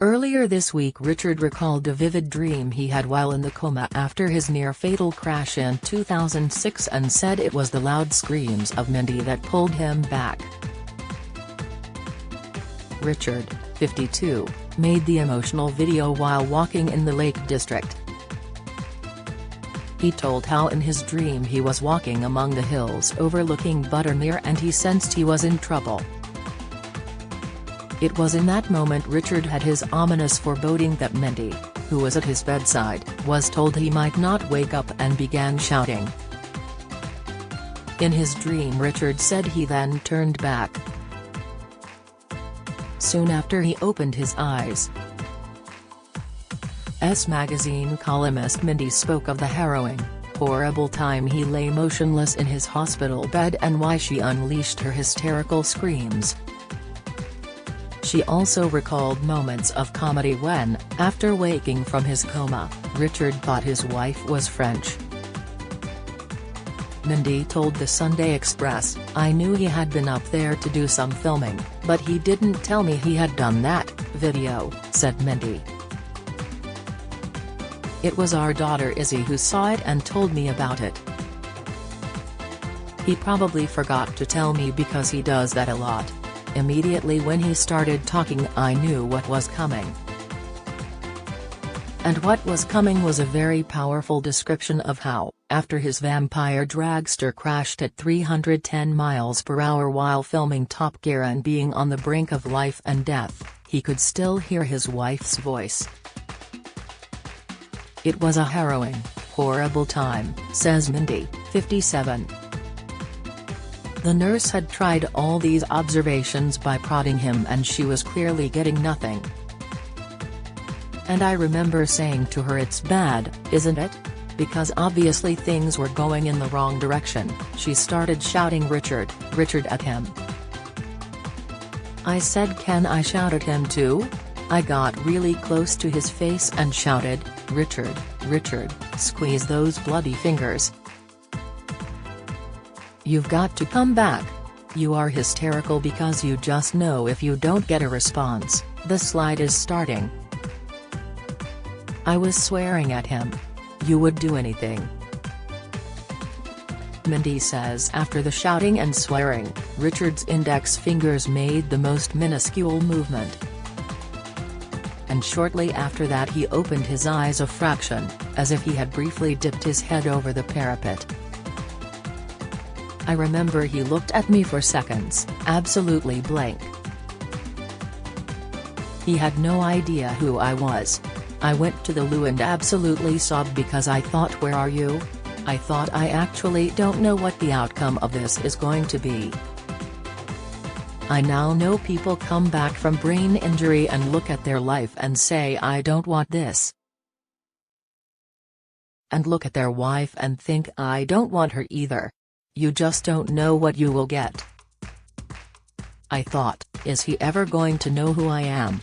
Earlier this week, Richard recalled a vivid dream he had while in the coma after his near-fatal crash in 2006 and said it was the loud screams of Mindy that pulled him back. Richard, 52, made the emotional video while walking in the Lake District. He told how in his dream he was walking among the hills overlooking Buttermere and he sensed he was in trouble. It was in that moment Richard had his ominous foreboding that Mindy, who was at his bedside, was told he might not wake up and began shouting. In his dream, Richard said he then turned back. Soon after he opened his eyes. Magazine columnist Mindy spoke of the harrowing, horrible time he lay motionless in his hospital bed and why she unleashed her hysterical screams. She also recalled moments of comedy when, after waking from his coma, Richard thought his wife was French. Mindy told the Sunday Express, "I knew he had been up there to do some filming, but he didn't tell me he had done that video," said Mindy. "It was our daughter Izzy who saw it and told me about it. He probably forgot to tell me because he does that a lot. Immediately when he started talking I knew what was coming." And what was coming was a very powerful description of how, after his vampire dragster crashed at 310 miles per hour while filming Top Gear and being on the brink of life and death, he could still hear his wife's voice. "It was a harrowing, horrible time," says Mindy, 57. The nurse had tried all these observations by prodding him and she was clearly getting nothing. "And I remember saying to her, 'It's bad, isn't it?' Because obviously things were going in the wrong direction." She started shouting Richard at him. "I said, 'Can I shout at him too?' I got really close to his face and shouted, 'Richard, Richard, squeeze those bloody fingers. You've got to come back. You are hysterical because you just know if you don't get a response, the slide is starting.' I was swearing at him. You would do anything." Mindy says after the shouting and swearing, Richard's index fingers made the most minuscule movement. And shortly after that he opened his eyes a fraction, as if he had briefly dipped his head over the parapet. "I remember he looked at me for seconds, absolutely blank. He had no idea who I was. I went to the loo and absolutely sobbed because I thought, 'Where are you?' I thought I actually don't know what the outcome of this is going to be. I now know people come back from brain injury and look at their life and say, 'I don't want this.' And look at their wife and think, 'I don't want her either.' You just don't know what you will get. I thought, is he ever going to know who I am?"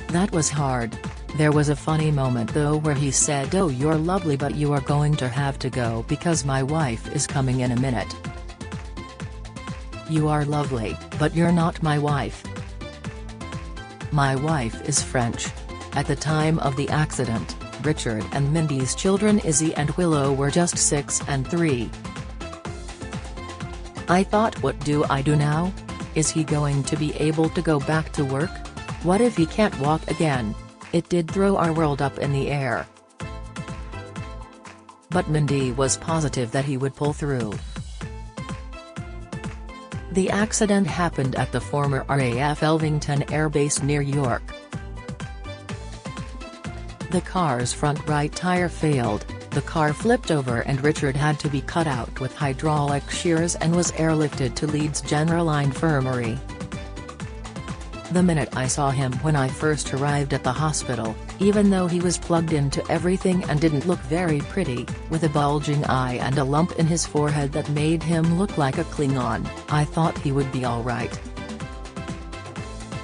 That was hard. There was a funny moment though where he said, "Oh, you're lovely but you are going to have to go because my wife is coming in a minute." "You are lovely, but you're not my wife. My wife is French." At the time of the accident, Richard and Mindy's children Izzy and Willow were just 6 and 3. "I thought, what do I do now? Is he going to be able to go back to work? What if he can't walk again?" It did throw our world up in the air. But Mindy was positive that he would pull through. The accident happened at the former RAF Elvington Air Base near York. The car's front right tire failed, the car flipped over and Richard had to be cut out with hydraulic shears and was airlifted to Leeds General Infirmary. "The minute I saw him when I first arrived at the hospital, even though he was plugged into everything and didn't look very pretty, with a bulging eye and a lump in his forehead that made him look like a Klingon, I thought he would be alright.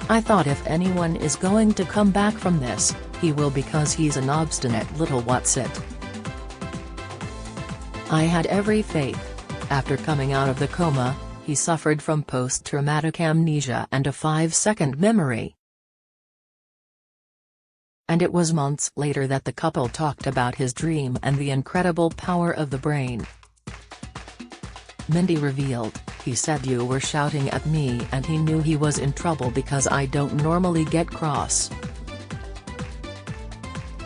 I thought if anyone is going to come back from this, he will because he's an obstinate little what's-it. I had every faith." After coming out of the coma, he suffered from post-traumatic amnesia and a 5-second memory. and it was months later that the couple talked about his dream and the incredible power of the brain. Mindy revealed, "He said you were shouting at me and he knew he was in trouble because I don't normally get cross.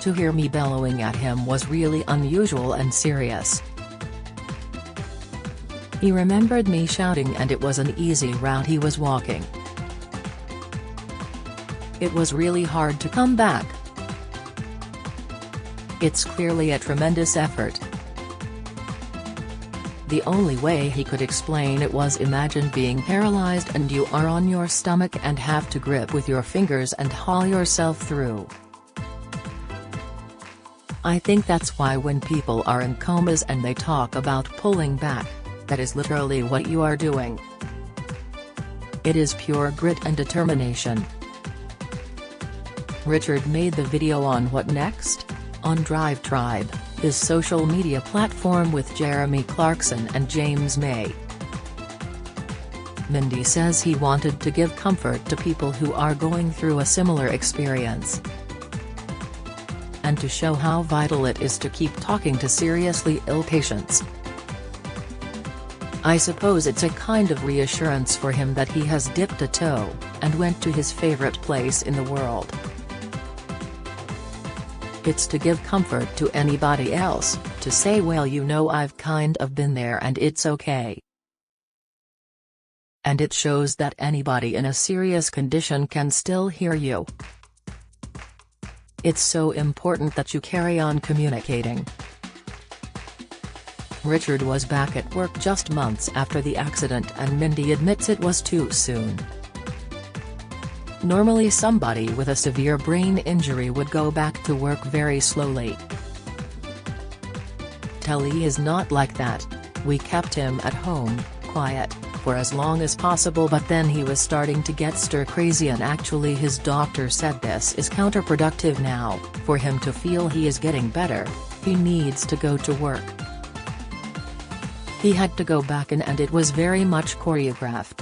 To hear me bellowing at him was really unusual and serious. He remembered me shouting and it was an easy route he was walking. It was really hard to come back. It's clearly a tremendous effort." The only way he could explain it was, imagine being paralyzed and you are on your stomach and have to grip with your fingers and haul yourself through. I think that's why when people are in comas and they talk about pulling back, that is literally what you are doing. It is pure grit and determination." Richard made the video on What Next? On Drive Tribe, his social media platform with Jeremy Clarkson and James May. Mindy says he wanted to give comfort to people who are going through a similar experience, and to show how vital it is to keep talking to seriously ill patients. I suppose it's a kind of reassurance for him that he has dipped a toe, and went to his favorite place in the world. It's to give comfort to anybody else, to say, well, you know, I've kind of been there and it's okay. And it shows that anybody in a serious condition can still hear you. It's so important that you carry on communicating. Richard was back at work just months after the accident and Mindy admits it was too soon. Normally somebody with a severe brain injury would go back to work very slowly. Telly is not like that. We kept him at home, quiet, for as long as possible, but then he was starting to get stir crazy and actually his doctor said this is counterproductive now. For him to feel he is getting better, he needs to go to work. He had to go back in and it was very much choreographed.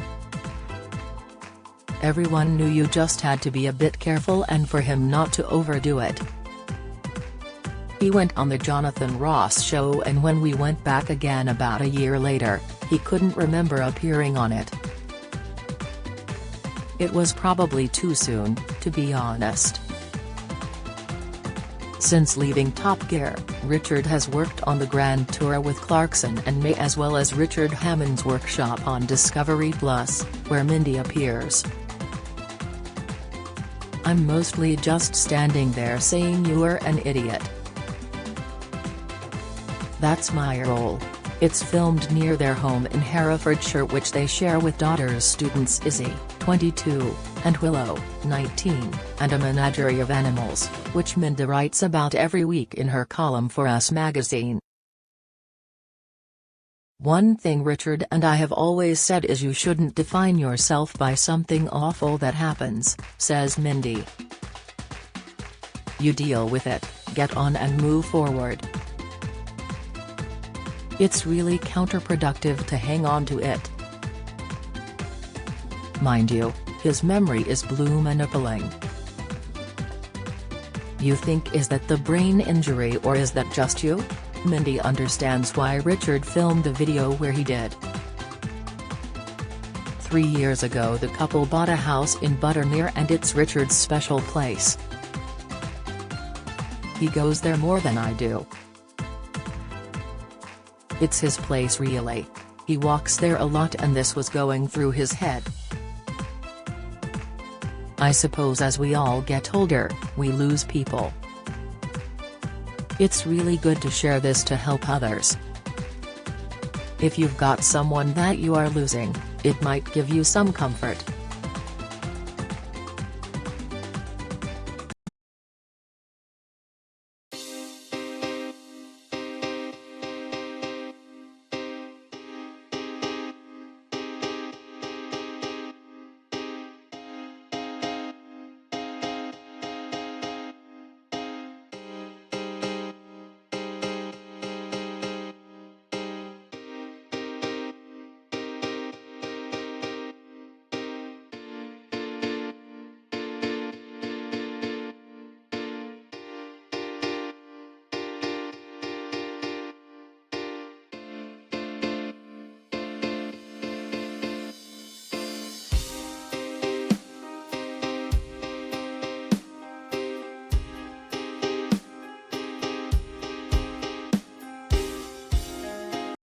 Everyone knew you just had to be a bit careful and for him not to overdo it. He went on the Jonathan Ross show and when we went back again about a year later, he couldn't remember appearing on it. It was probably too soon, to be honest. Since leaving Top Gear, Richard has worked on the Grand Tour with Clarkson and May as well as Richard Hammond's workshop on Discovery Plus, where Mindy appears. I'm mostly just standing there saying you're an idiot. That's my role. It's filmed near their home in Herefordshire, which they share with daughters students Izzy, 22, and Willow, 19, and a menagerie of animals, which Mindy writes about every week in her column for Us magazine. One thing Richard and I have always said is you shouldn't define yourself by something awful that happens, says Mindy. You deal with it, get on and move forward. It's really counterproductive to hang on to it. Mind you, his memory is blue manipulating. You think, is that the brain injury or is that just you? Mindy understands why Richard filmed the video where he did. 3 years ago the couple bought a house in Buttermere and it's Richard's special place. He goes there more than I do. It's his place really. He walks there a lot and this was going through his head. I suppose as we all get older, we lose people. It's really good to share this to help others. If you've got someone that you are losing, it might give you some comfort.